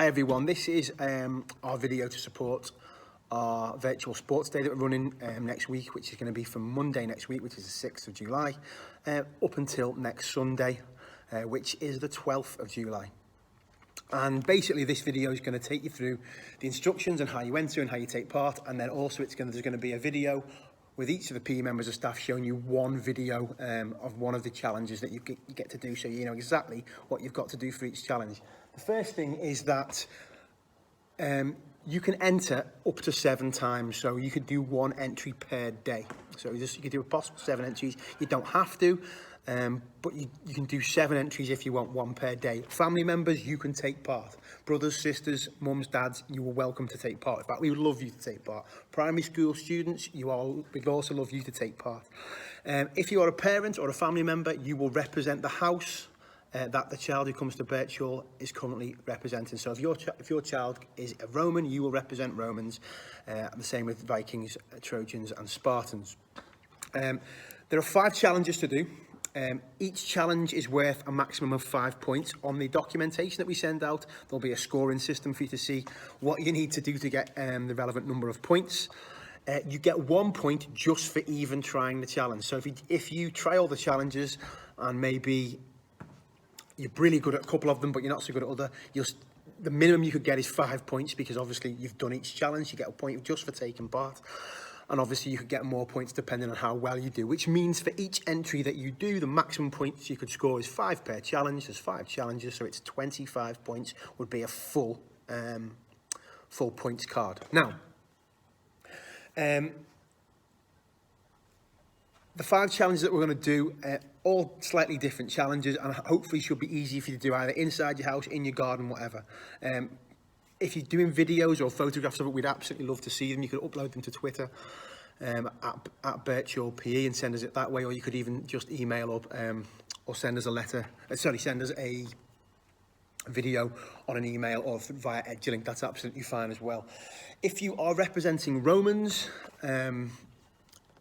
Hi everyone, this is our video to support our virtual sports day that we're running next week, which is going to be from Monday next week, which is the 6th of July, up until next Sunday, which is the 12th of July. And basically this video is going to take you through the instructions and how you enter and how you take part, and then also there's going to be a video with each of the PE members of staff showing you one video of one of the challenges that you get to do, so you know exactly what you've got to do for each challenge. The first thing is that you can enter up to 7 times, so you could do 1 entry per day. So you could do a possible 7 entries. You don't have to, but you can do 7 entries if you want, 1 per day. Family members, you can take part. Brothers, sisters, mums, dads, you are welcome to take part. In fact, we would love you to take part. Primary school students, we'd also love you to take part. If you are a parent or a family member, you will represent the house that the child who comes to Byrchall is currently representing. So if your child is a Roman, you will represent Romans, the same with Vikings, Trojans and Spartans. There are 5 challenges to do. Each challenge is worth a maximum of 5 points. On the documentation that we send out, there'll be a scoring system for you to see what you need to do to get the relevant number of points. You get 1 point just for even trying the challenge. So if you try all the challenges and maybe you're really good at a couple of them, but you're not so good at other, the minimum you could get is 5 points, because obviously you've done each challenge. You get a point just for taking part. And obviously you could get more points depending on how well you do, which means for each entry that you do, the maximum points you could score is 5 per challenge. There's 5 challenges, so it's 25 points would be a full points card. Now, the 5 challenges that we're going to do, all slightly different challenges, and hopefully should be easy for you to do either inside your house, in your garden, whatever. If you're doing videos or photographs of it, we'd absolutely love to see them. You could upload them to Twitter at Byrchall PE and send us it that way, or you could even just email up or send us a letter. Send us a video on an email or via EdgeLink. That's absolutely fine as well. If you are representing Romans,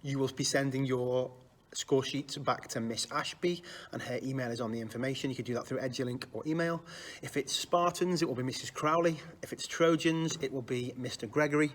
you will be sending your score sheets back to Miss Ashby, and her email is on the information. You could do that through EdgeLink or email. If it's Spartans, it will be Mrs. Crowley. If it's Trojans, it will be Mr. Gregory.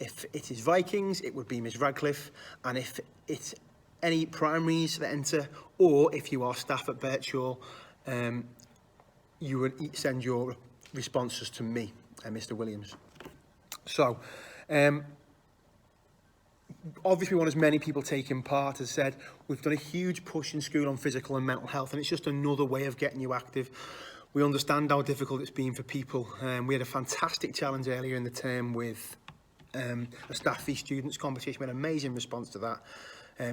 If it is Vikings, it would be Miss Radcliffe. And if it's any primaries that enter, or if you are staff at Byrchall, you would send your responses to me, Mr. Williams. So, obviously we want as many people taking part. As I said, we've done a huge push in school on physical and mental health, and it's just another way of getting you active. We understand how difficult it's been for people. We had a fantastic challenge earlier in the term with a staff v students competition. We had an amazing response to that,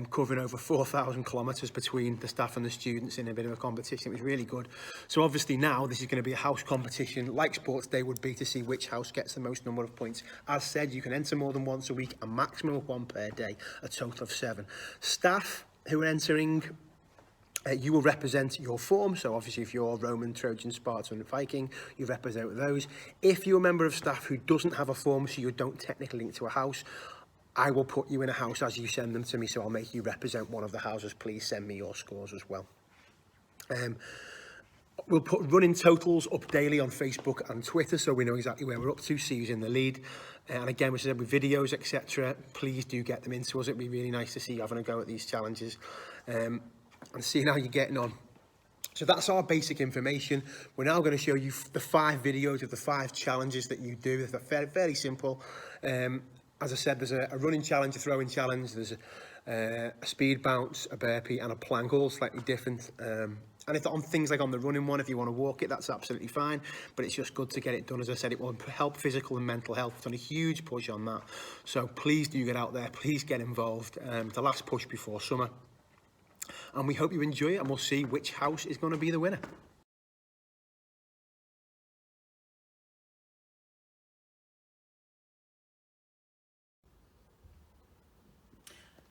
covering over 4,000 kilometres between the staff and the students in a bit of a competition. It was really good. So obviously now this is going to be a house competition, like Sports Day would be, to see which house gets the most number of points. As said, you can enter more than once a week, a maximum of 1 per day, a total of 7. Staff who are entering, you will represent your form. So obviously if you're Roman, Trojan, Spartan and Viking, you represent those. If you're a member of staff who doesn't have a form, so you don't technically link to a house, I will put you in a house as you send them to me, so I'll make you represent one of the houses. Please send me your scores as well. We'll put running totals up daily on Facebook and Twitter, so we know exactly where we're up to, see who's in the lead. And again, we said with videos, etc., please do get them into us. It'd be really nice to see you having a go at these challenges and seeing how you're getting on. So that's our basic information. We're now going to show you the 5 videos of the 5 challenges that you do. They're fairly simple. As I said, there's a running challenge, a throwing challenge, there's a speed bounce, a burpee and a plank, all slightly different. And if on things like on the running one, if you want to walk it, that's absolutely fine. But it's just good to get it done. As I said, it will help physical and mental health. We've done a huge push on that. So please do get out there. Please get involved. The last push before summer. And we hope you enjoy it, and we'll see which house is going to be the winner.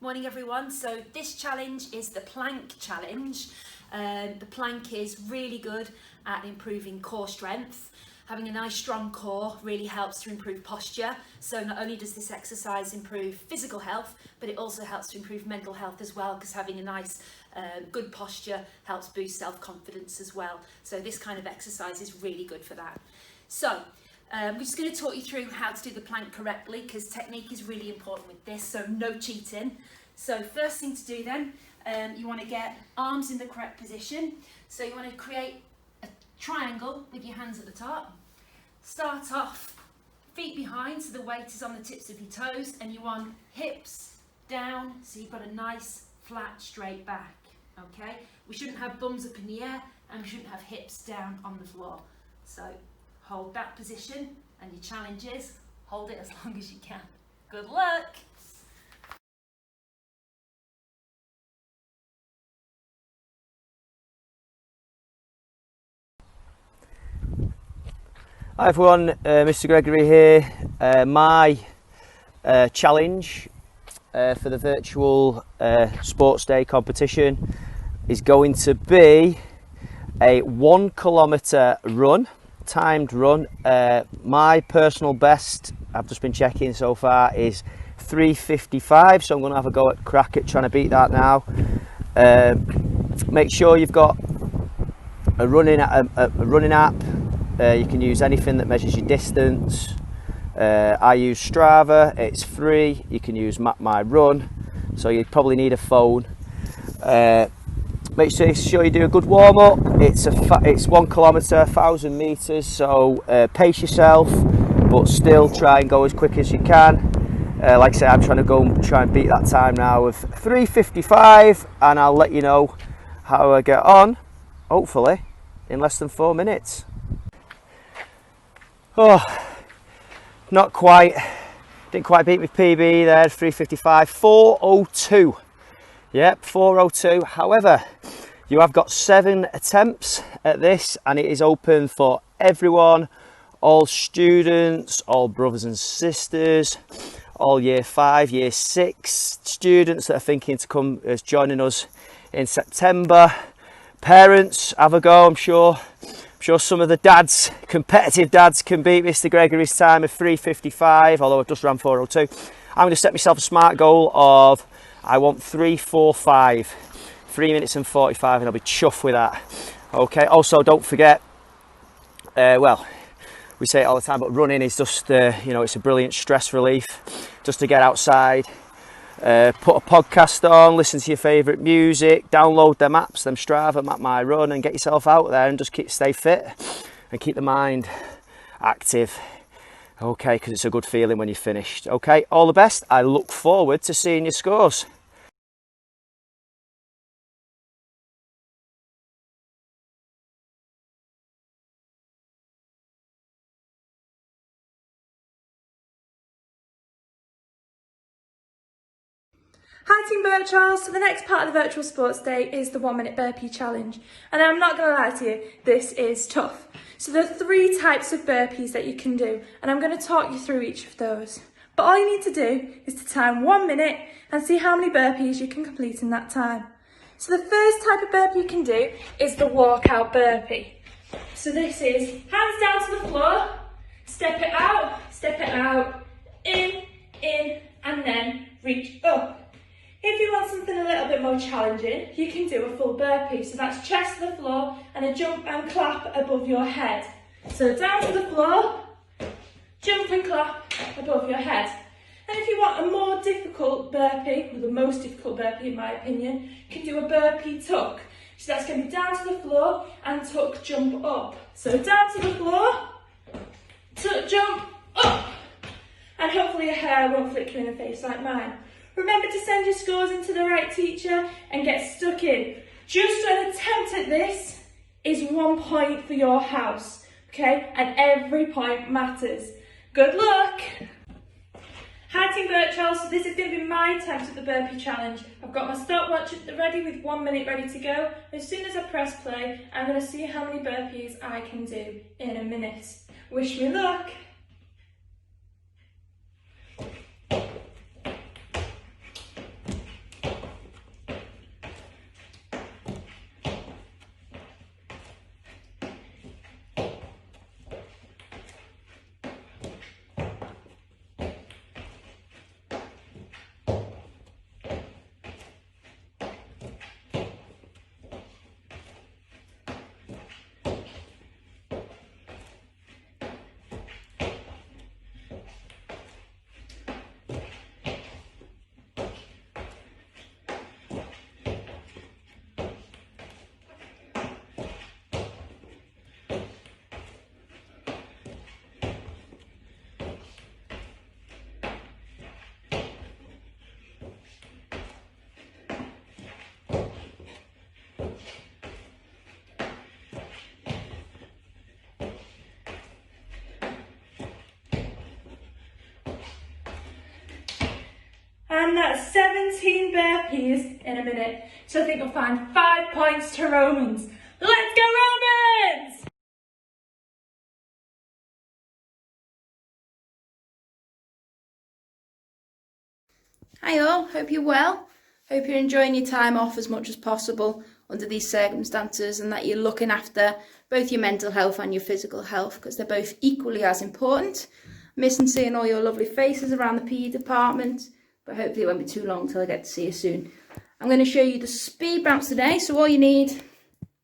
Morning everyone. So this challenge is the plank challenge. The plank is really good at improving core strength. Having a nice strong core really helps to improve posture. So not only does this exercise improve physical health, but it also helps to improve mental health as well, because having a nice good posture helps boost self-confidence as well. So this kind of exercise is really good for that. So we're just going to talk you through how to do the plank correctly, because technique is really important with this, so no cheating. So first thing to do then, you want to get arms in the correct position. So you want to create a triangle with your hands at the top. Start off feet behind, so the weight is on the tips of your toes, and you want hips down, so you've got a nice flat straight back. Okay, we shouldn't have bums up in the air, and we shouldn't have hips down on the floor. So hold that position, and your challenge is hold it as long as you can. Good luck. Hi everyone, Mr. Gregory here. My challenge for the virtual sports day competition is going to be a 1 kilometre run, timed run. My personal best, I've just been checking so far, is 3:55, so I'm going to have a go at crack at trying to beat that now. Make sure you've got a running app. You can use anything that measures your distance. I use Strava, it's free. You can use Map My Run, so you probably need a phone. Make sure you do a good warm up. It's 1 kilometre, 1,000 metres, so pace yourself, but still try and go as quick as you can. Like I said, I'm trying to go and try and beat that time now of 3:55, and I'll let you know how I get on, hopefully in less than 4 minutes. Oh, not quite, didn't quite beat my PB there, 3:55, 4:02. Yep, 4:02. However, you have got 7 attempts at this, and it is open for everyone, all students, all brothers and sisters, all year 5, year 6 students that are thinking to come as joining us in September. Parents, have a go. I'm sure some of the dads, competitive dads, can beat Mr. Gregory's time of 3:55, although I just ran 4:02. I'm going to set myself a smart goal of, I want 3:45, 3 minutes and 45, and I'll be chuffed with that. Okay, also don't forget, well, we say it all the time, but running is just, it's a brilliant stress relief, just to get outside. Put a podcast on, listen to your favourite music, download them apps, them Strava, Map My Run, and get yourself out there and just stay fit and keep the mind active. Okay, because it's a good feeling when you're finished. Okay, all the best. I look forward to seeing your scores. Hi Team Byrchall, so the next part of the virtual sports day is the 1 minute burpee challenge, and I'm not going to lie to you, this is tough. So there are 3 types of burpees that you can do, and I'm going to talk you through each of those. But all you need to do is to time 1 minute and see how many burpees you can complete in that time. So the first type of burpee you can do is the walkout burpee. So this is hands down to the floor, step it out, in, and then reach up. If you want something a little bit more challenging, you can do a full burpee. So that's chest to the floor and a jump and clap above your head. So down to the floor, jump and clap above your head. And if you want a more difficult burpee, or the most difficult burpee in my opinion, you can do a burpee tuck. So that's going to be down to the floor and tuck, jump up. So down to the floor, tuck, jump up. And hopefully your hair won't flick you in the face like mine. Remember to send your scores into the right teacher and get stuck in. Just an attempt at this is 1 point for your house, okay? And every point matters. Good luck! Hi Team Byrchall, so this is going to be my attempt at the burpee challenge. I've got my stopwatch ready with 1 minute ready to go. As soon as I press play, I'm going to see how many burpees I can do in a minute. Wish me luck! that's 17 burpees in a minute. So I think we'll find 5 points to Romans. Let's go Romans! Hi all, hope you're well. Hope you're enjoying your time off as much as possible under these circumstances, and that you're looking after both your mental health and your physical health, because they're both equally as important. Missing seeing all your lovely faces around the PE department, but hopefully it won't be too long till I get to see you soon. I'm going to show you the speed bounce today, so all you need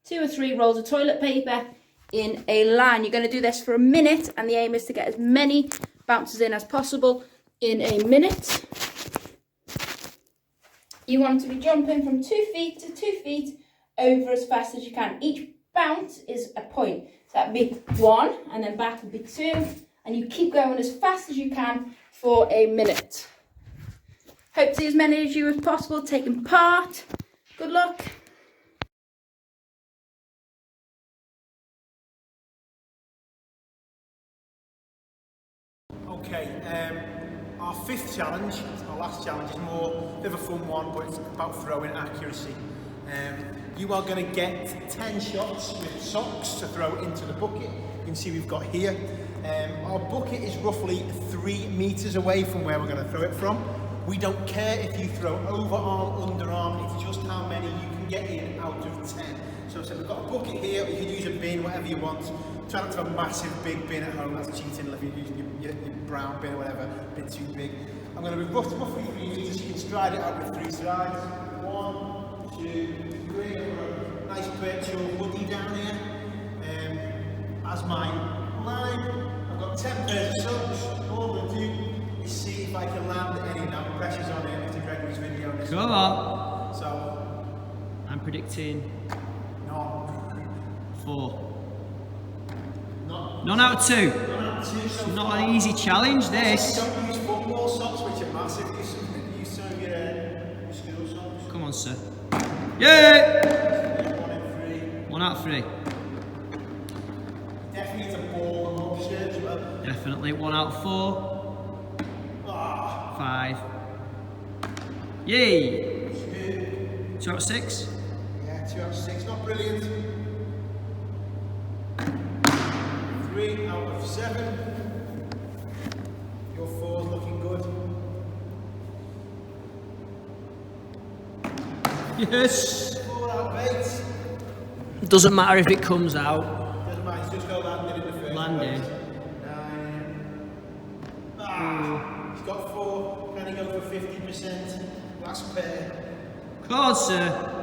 2 or 3 rolls of toilet paper in a line. You're going to do this for a minute, and the aim is to get as many bounces in as possible in a minute. You want to be jumping from 2 feet to 2 feet over as fast as you can. Each bounce is a point. So that would be 1, and then back would be 2, and you keep going as fast as you can for a minute. Hope to see as many of you as possible taking part. Good luck. Okay, our 5th challenge, our last challenge, is more a bit of a fun one, but it's about throwing accuracy. You are going to get 10 shots with socks to throw into the bucket. You can see we've got here. Our bucket is roughly 3 meters away from where we're going to throw it from. We don't care if you throw overarm, underarm, it's just how many you can get in out of 10. So we've got a bucket here, you can use a bin, whatever you want. Try not to have a massive big bin at home, that's cheating. If you're using your brown bin or whatever, a bit too big. I'm going to be roughly 3 meters, you can stride it out with 3 strides. 1, 2, 3, nice Byrchall hoodie down here. As my line, I've got 10 pairs of socks. All I'm going to do is see if I can land any. Now the pressure's on here, Mr. Gregory's video. Come on. So, I'm predicting none. 4. Not. None out of 2. None out of 2. So Not an easy challenge, this. Don't use football socks, which are massive. Use some of your school socks. Come on, sir. Yay! 1 in 3. 1 out of 3. Definitely it's a ball and up shirt as well. Definitely 1 out of 4. Ah. 5. Yay! 2 out of 6. Yeah, 2 out of 6. Not brilliant. 3 out of 7. Your 4's looking good. Yes! 4 out of 8. Doesn't matter if it comes out. Doesn't matter, it's just go landing in the first Landing. place. 9. He's got 4. Can he go for 50%? Last pair. Come on, sir.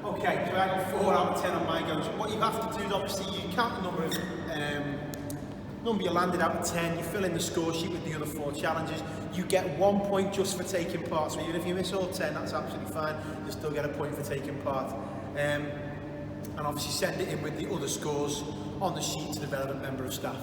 Okay, so I got 4 out of 10 on my goes. What you have to do is obviously you count the number you landed out of 10, you fill in the score sheet with the other 4 challenges. You get 1 point just for taking part. So even if you miss all 10, that's absolutely fine. You still get a point for taking part. And obviously send it in with the other scores on the sheet to the relevant member of staff.